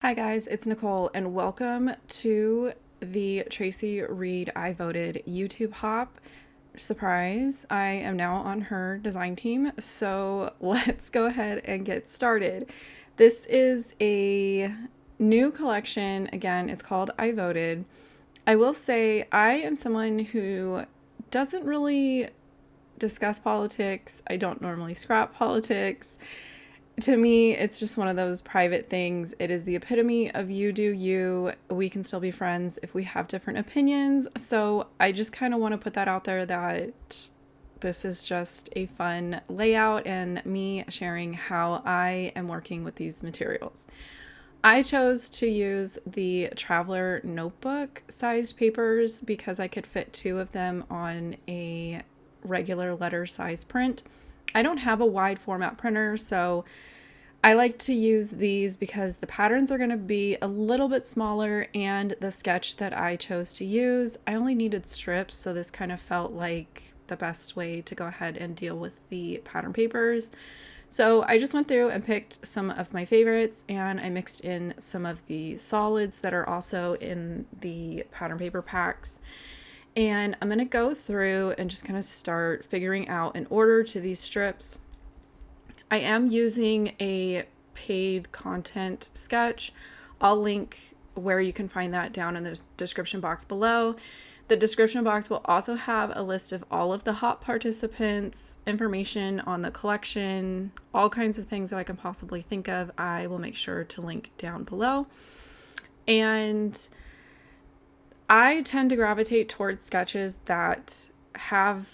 Hi guys, it's Nicole and welcome to the Traci Reed I Voted YouTube Hop. Surprise, I am now on her design team, so let's go ahead and get started. This is a new collection. Again, it's called I Voted. I will say I am someone who doesn't really discuss politics. I don't normally scrap politics. To me, it's just one of those private things. It is the epitome of you do you. We can still be friends if we have different opinions. So I just kind of want to put that out there that this is just a fun layout and me sharing how I am working with these materials. I chose to use the Traveler notebook sized papers because I could fit two of them on a regular letter size print. I don't have a wide format printer, so I like to use these because the patterns are going to be a little bit smaller, and the sketch that I chose to use, I only needed strips, so this kind of felt like the best way to go ahead and deal with the pattern papers. So I just went through and picked some of my favorites, and I mixed in some of the solids that are also in the pattern paper packs. And I'm going to go through and just kind of start figuring out an order to these strips. I am using a paid content sketch. I'll link where you can find that down in the description box below. The description box will also have a list of all of the hop participants, information on the collection, all kinds of things that I can possibly think of. I will make sure to link down below. And I tend to gravitate towards sketches that have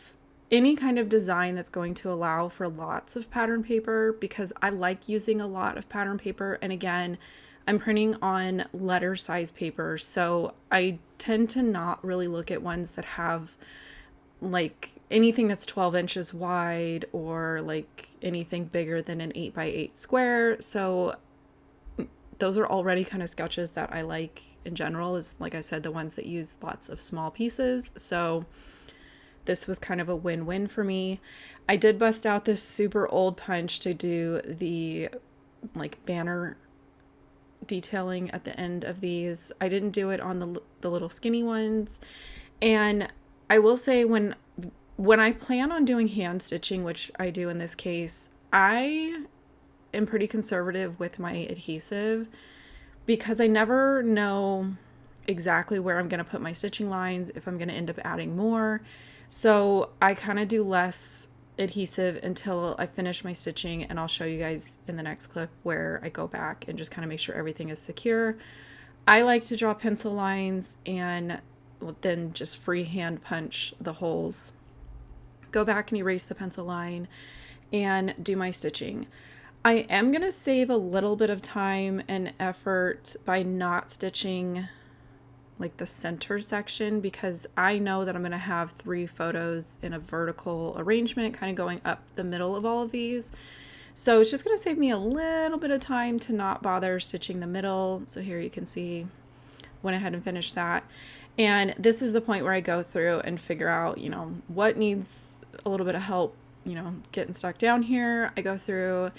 any kind of design that's going to allow for lots of pattern paper because I like using a lot of pattern paper. And again, I'm printing on letter size paper, so I tend to not really look at ones that have like anything that's 12 inches wide or like anything bigger than an 8x8 square. So those are already kind of sketches that I like in general, is like I said, the ones that use lots of small pieces. So this was kind of a win-win for me. I did bust out this super old punch to do the like banner detailing at the end of these. I didn't do it on the little skinny ones. And I will say when I plan on doing hand stitching, which I do in this case, I am pretty conservative with my adhesive because I never know exactly where I'm going to put my stitching lines, if I'm going to end up adding more. So I kind of do less adhesive until I finish my stitching, and I'll show you guys in the next clip where I go back and just kind of make sure everything is secure. I like to draw pencil lines and then just freehand punch the holes. Go back and erase the pencil line and do my stitching. I am going to save a little bit of time and effort by not stitching like the center section because I know that I'm going to have 3 photos in a vertical arrangement kind of going up the middle of all of these. So it's just going to save me a little bit of time to not bother stitching the middle. So here you can see, went ahead and finished that. And this is the point where I go through and figure out, what needs a little bit of help, getting stuck down here. I go through.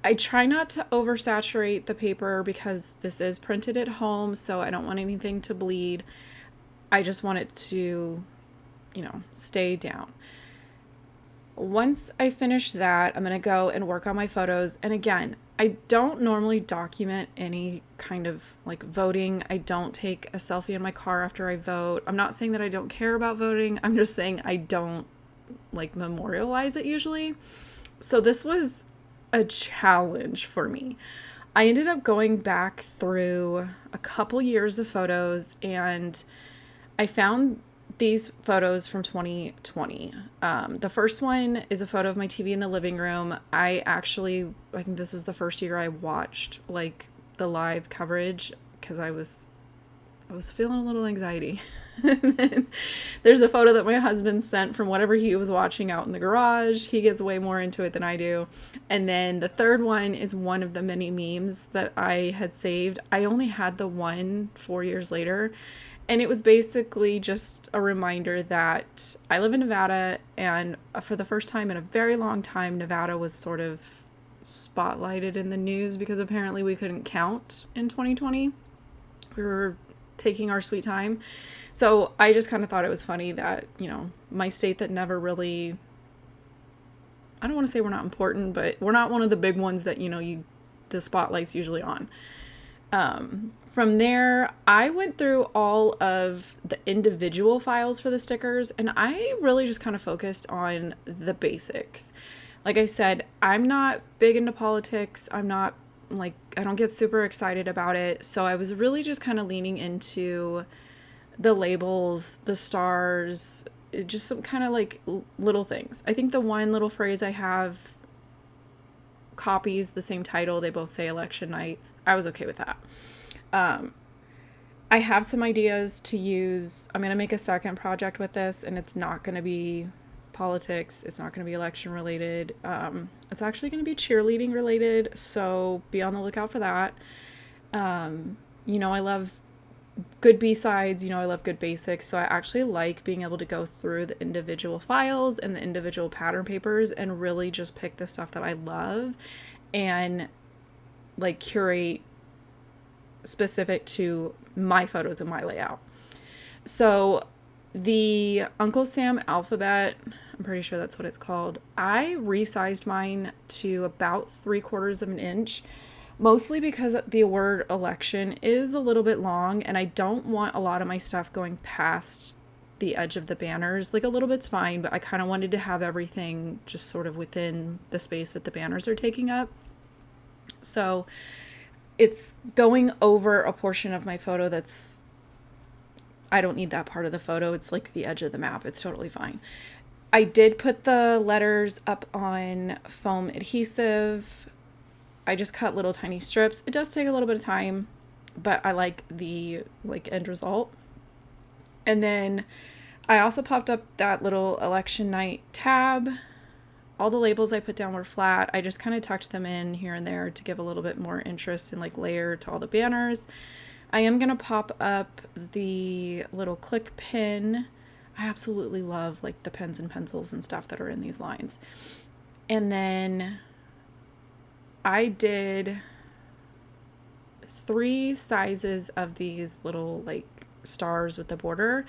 I try not to oversaturate the paper because this is printed at home, so I don't want anything to bleed. I just want it to, stay down. Once I finish that, I'm going to go and work on my photos. And again, I don't normally document any kind of like voting. I don't take a selfie in my car after I vote. I'm not saying that I don't care about voting. I'm just saying I don't like memorialize it usually. So this was a challenge for me. I ended up going back through a couple years of photos, and I found these photos from 2020. The first one is a photo of my TV in the living room. I think this is the first year I watched like the live coverage because I was feeling a little anxiety. And then there's a photo that my husband sent from whatever he was watching out in the garage. He gets way more into it than I do. And then the third one is one of the many memes that I had saved. I only had the one 4 years later. And it was basically just a reminder that I live in Nevada, and for the first time in a very long time, Nevada was sort of spotlighted in the news because apparently we couldn't count in 2020. We were taking our sweet time. So I just kind of thought it was funny that, my state that never really, I don't want to say we're not important, but we're not one of the big ones that, the spotlight's usually on. From there, I went through all of the individual files for the stickers, and I really just kind of focused on the basics. Like I said, I'm not big into politics. I don't get super excited about it. So I was really just kind of leaning into the labels, the stars, just some kind of like little things. I think the one little phrase I have copies the same title. They both say election night. I was okay with that. I have some ideas to use. I'm going to make a second project with this, and it's not going to be politics. It's not going to be election related. It's actually going to be cheerleading related. So be on the lookout for that. I love good B-sides, I love good basics. So I actually like being able to go through the individual files and the individual pattern papers and really just pick the stuff that I love and like curate specific to my photos and my layout. So the Uncle Sam alphabet, I'm pretty sure that's what it's called. I resized mine to about 3/4 of an inch, mostly because the word election is a little bit long and I don't want a lot of my stuff going past the edge of the banners. Like a little bit's fine, but I kind of wanted to have everything just sort of within the space that the banners are taking up. So it's going over a portion of my photo I don't need that part of the photo. It's like the edge of the map. It's totally fine. I did put the letters up on foam adhesive. I just cut little tiny strips. It does take a little bit of time, but I like the end result. And then I also popped up that little election night tab. All the labels I put down were flat. I just kind of tucked them in here and there to give a little bit more interest and layer to all the banners. I am going to pop up the little click pin. I absolutely love the pens and pencils and stuff that are in these lines. And then I did 3 sizes of these little stars with the border.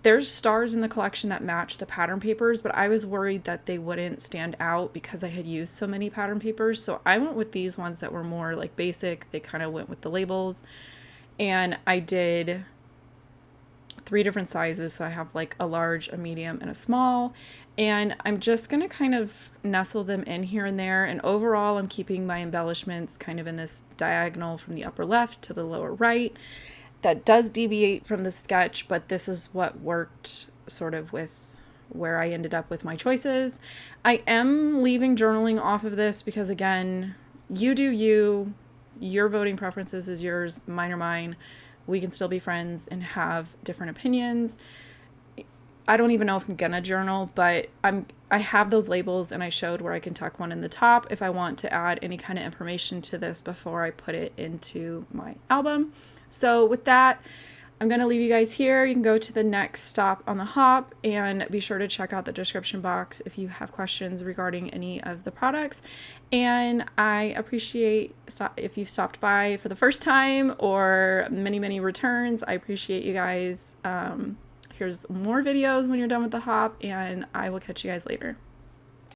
There's stars in the collection that match the pattern papers, but I was worried that they wouldn't stand out because I had used so many pattern papers. So I went with these ones that were more basic. They kind of went with the labels. And I did 3 different sizes. So I have a large, a medium, and a small. And I'm just going to kind of nestle them in here and there. And overall, I'm keeping my embellishments kind of in this diagonal from the upper left to the lower right. That does deviate from the sketch, but this is what worked sort of with where I ended up with my choices. I am leaving journaling off of this because, again, you do you. Your voting preferences is yours, mine are mine. We can still be friends and have different opinions. I don't even know if I'm gonna journal, but I have those labels and I showed where I can tuck one in the top if I want to add any kind of information to this before I put it into my album. So with that, I'm going to leave you guys here. You can go to the next stop on the hop and be sure to check out the description box if you have questions regarding any of the products. And I appreciate if you've stopped by for the first time or many, many returns. I appreciate you guys. Here's more videos when you're done with the hop, and I will catch you guys later.